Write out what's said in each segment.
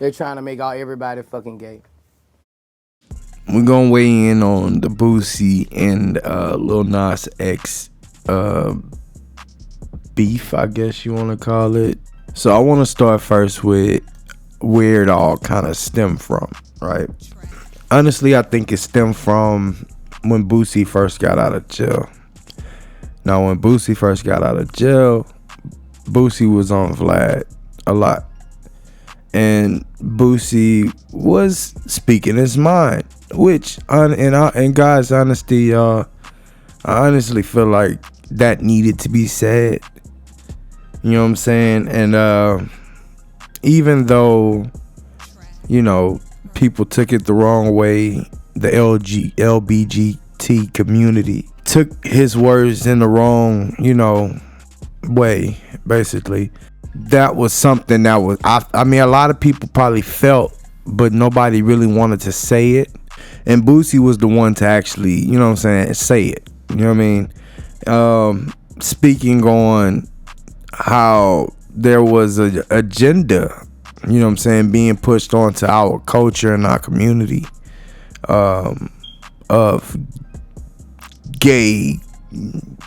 They're trying to make everybody fucking gay. We're gonna weigh in on the Boosie and Lil Nas X beef, I guess you want to call it. So I want to start first with where it all kind of stemmed from, right? Honestly, I think it stemmed from when Boosie first got out of jail. Now, when Boosie first got out of jail, Boosie was on Vlad a lot. And Boosie was speaking his mind, which, in God's honesty, I honestly feel like that needed to be said. You know what I'm saying? And even though, people took it the wrong way, the LBGT community took his words in the wrong, way, basically. That was something that was, I mean, a lot of people probably felt, but nobody really wanted to say it. And Boosie was the one to actually, say it. You know what I mean? Speaking on how there was an agenda, being pushed onto our culture and our community of gay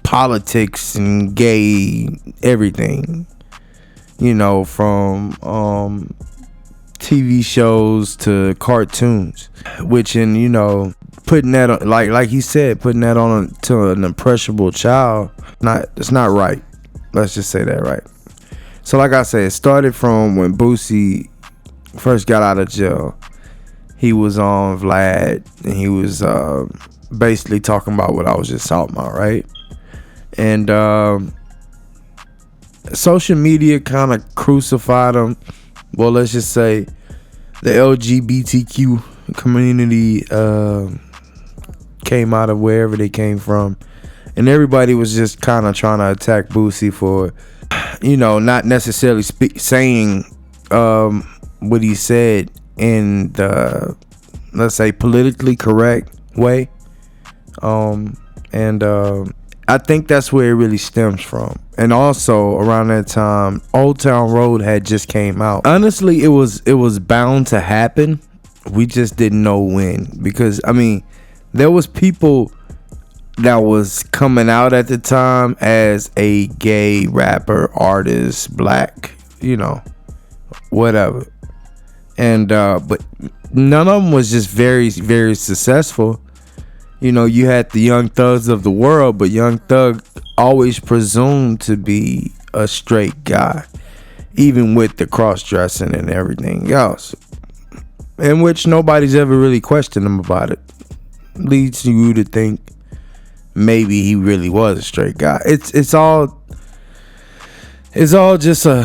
politics and gay everything. From TV shows to cartoons, which putting that on, like he said, putting that on to an impressionable child, it's not right. Let's just say that, right? So like I said, it started from when Boosie first got out of jail. He was on Vlad and he was basically talking about what I was just talking about, right? And social media kind of crucified him. Well, let's just say the LGBTQ community came out of wherever they came from, and everybody was just kind of trying to attack Boosie for, not necessarily saying what he said in the, let's say, politically correct way. I think that's where it really stems from. And also around that time, Old Town Road had just came out. Honestly, it was bound to happen. We just didn't know when, because I mean, there was people that was coming out at the time as a gay rapper, artist, black, whatever. And but none of them was just very, very successful. You had the Young Thugs of the world, but Young Thug always presumed to be a straight guy, even with the cross-dressing and everything else, in which nobody's ever really questioned him about it. Leads you to think maybe he really was a straight guy. It's all just a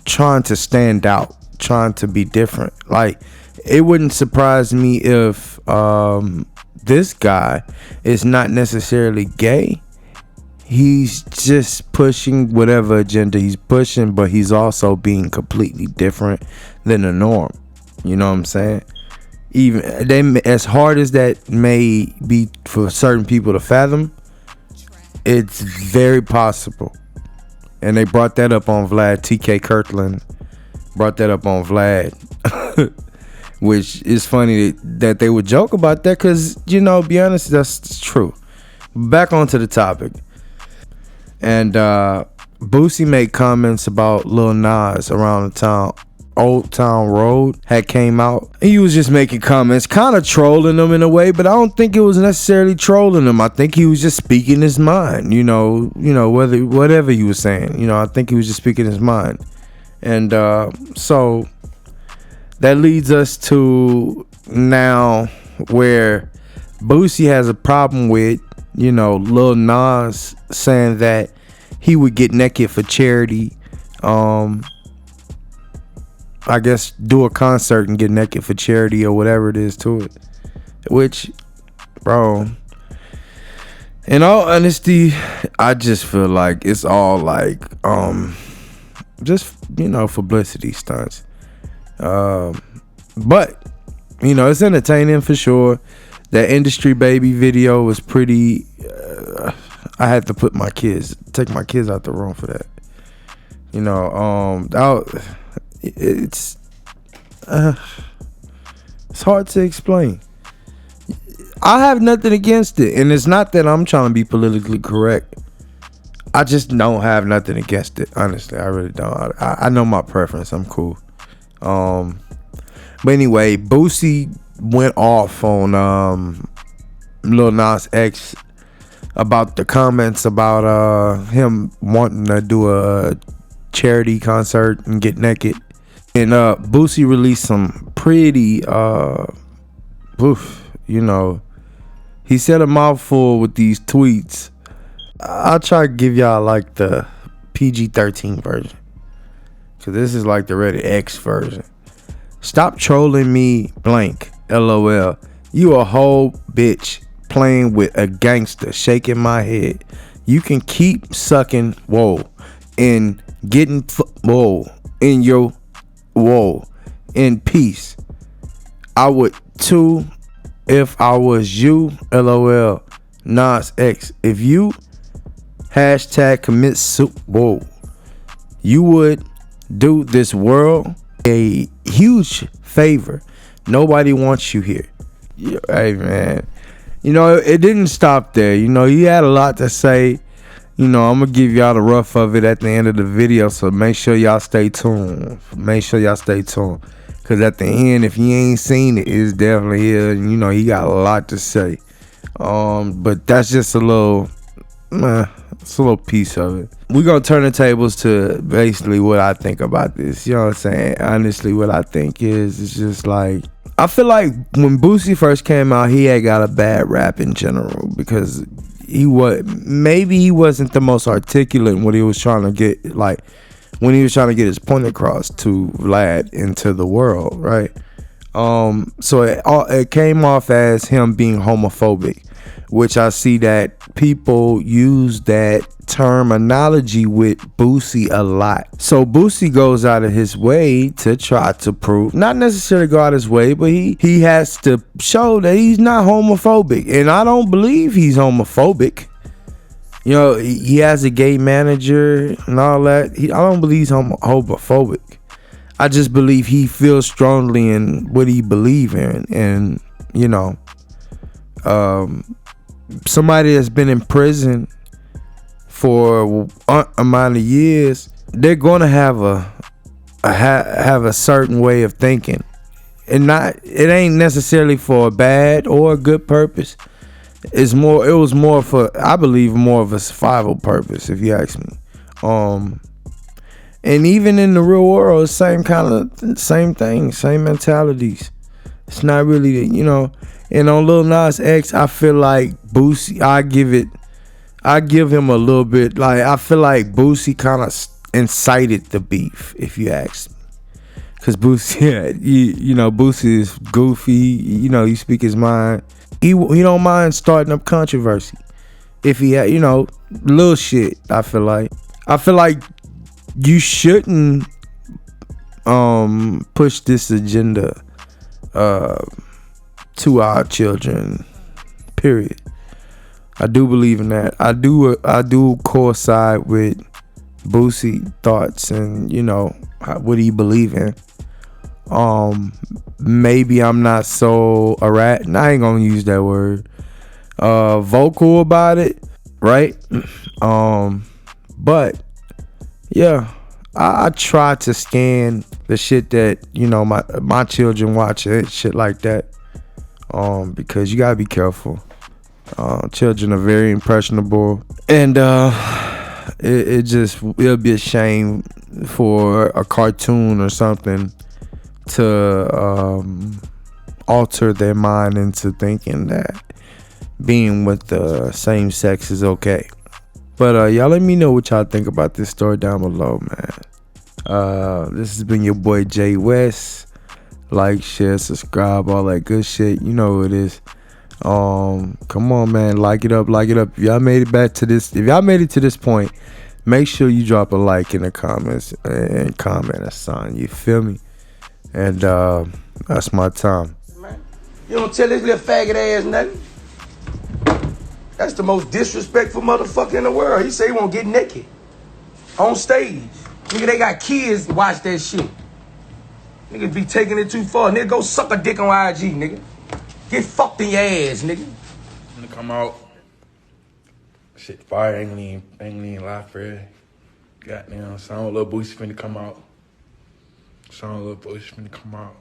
trying to stand out, trying to be different. Like, it wouldn't surprise me if this guy is not necessarily gay. He's just pushing whatever agenda he's pushing, but he's also being completely different than the norm. You know what I'm saying? Even as hard as that may be for certain people to fathom, it's very possible. And they brought that up on Vlad. TK Kirtland brought that up on Vlad. Which is funny that they would joke about that, because, be honest, that's true. Back onto the topic. And Boosie made comments about Lil Nas around the time Old Town Road had came out. He was just making comments, kind of trolling them in a way, but I don't think it was necessarily trolling them. I think he was just speaking his mind, whatever he was saying. I think he was just speaking his mind. And so that leads us to now where Boosie has a problem with, Lil Nas saying that he would get naked for charity. I guess do a concert and get naked for charity or whatever it is to it. Which, bro, in all honesty, I just feel like it's all like, just, publicity stunts. But it's entertaining for sure. That Industry Baby video was pretty I had to take my kids out the room for that. You know, it's hard to explain. I have nothing against it, and it's not that I'm trying to be politically correct. I just don't have nothing against it. Honestly, I really don't. I know my preference. I'm cool. But anyway, Boosie went off on Lil Nas X about the comments about him wanting to do a charity concert and get naked. And Boosie released some pretty you know, he said a mouthful with these tweets. I'll try to give y'all like the PG-13 version, cause this is like the rated X version. Stop trolling me, blank, LOL. You a whole bitch playing with a gangster, shaking my head. You can keep sucking, whoa, and getting, whoa, in your, whoa, in peace. I would too if I was you, LOL. Nas X. If you hashtag commit whoa, you would do this world a huge favor. Nobody wants you here. Yeah, hey man, you know, it didn't stop there. You know, he had a lot to say. You know, I'm gonna give y'all the rough of it at the end of the video, so make sure y'all stay tuned. Cause at the end, if you ain't seen it, it's definitely here. And you know, he got a lot to say. But that's just a little, it's a little piece of it. We're gonna turn the tables to basically what I think about this. You know what I'm saying? Honestly, what I think is, it's just like, I feel like when Boosie first came out, he had got a bad rap in general, because he wasn't the most articulate when he was trying to get, like, when he was trying to get his point across to Vlad into the world, right? So it came off as him being homophobic, which I see that people use that terminology with Boosie a lot. So Boosie goes out of his way to try to prove, not necessarily go out of his way, but he has to show that he's not homophobic. And I don't believe he's homophobic. You know, he has a gay manager and all that. I don't believe he's homophobic. I just believe he feels strongly in what he believes in. And, you know, somebody that's been in prison for an amount of years, they're going to have a certain way of thinking. And it ain't necessarily for a bad or a good purpose. It was more for, I believe, more of a survival purpose, if you ask me. And even in the real world, same thing, same mentalities. It's not really, you know. And on Lil Nas X, I feel like Boosie, I give him a little bit, like, I feel like Boosie kind of incited the beef, if you ask me. Because Boosie, you know, Boosie is goofy, you know, he speak his mind. He don't mind starting up controversy if he had, you know, little shit. I feel like you shouldn't push this agenda to our children, period. I do believe in that. I do coincide with Boosie thoughts and, you know, what he believe in. Maybe I'm not so I ain't gonna use that word, vocal about it, right? But yeah, I try to scan the shit that, you know, my children watch it, shit like that, because you gotta be careful. Children are very impressionable, and it'll be a shame for a cartoon or something to alter their mind into thinking that being with the same sex is okay. But y'all let me know what y'all think about this story down below, man. This has been your boy Jay West. Like, share, subscribe, all that good shit. You know what it is. Come on, man, like it up. If y'all made it to this point, make sure you drop a like in the comments and comment a sign. You feel me? And that's my time. Man, you don't tell this little faggot ass nothing. That's the most disrespectful motherfucker in the world. He say he won't get naked on stage. Nigga, they got kids to watch that shit. Niggas be taking it too far. Nigga, go suck a dick on IG, nigga. Get fucked in your ass, nigga. Gonna come out. Shit, fire ain't even lie for it. Goddamn, song Lil Boosie finna come out. Song Lil Boosie finna come out.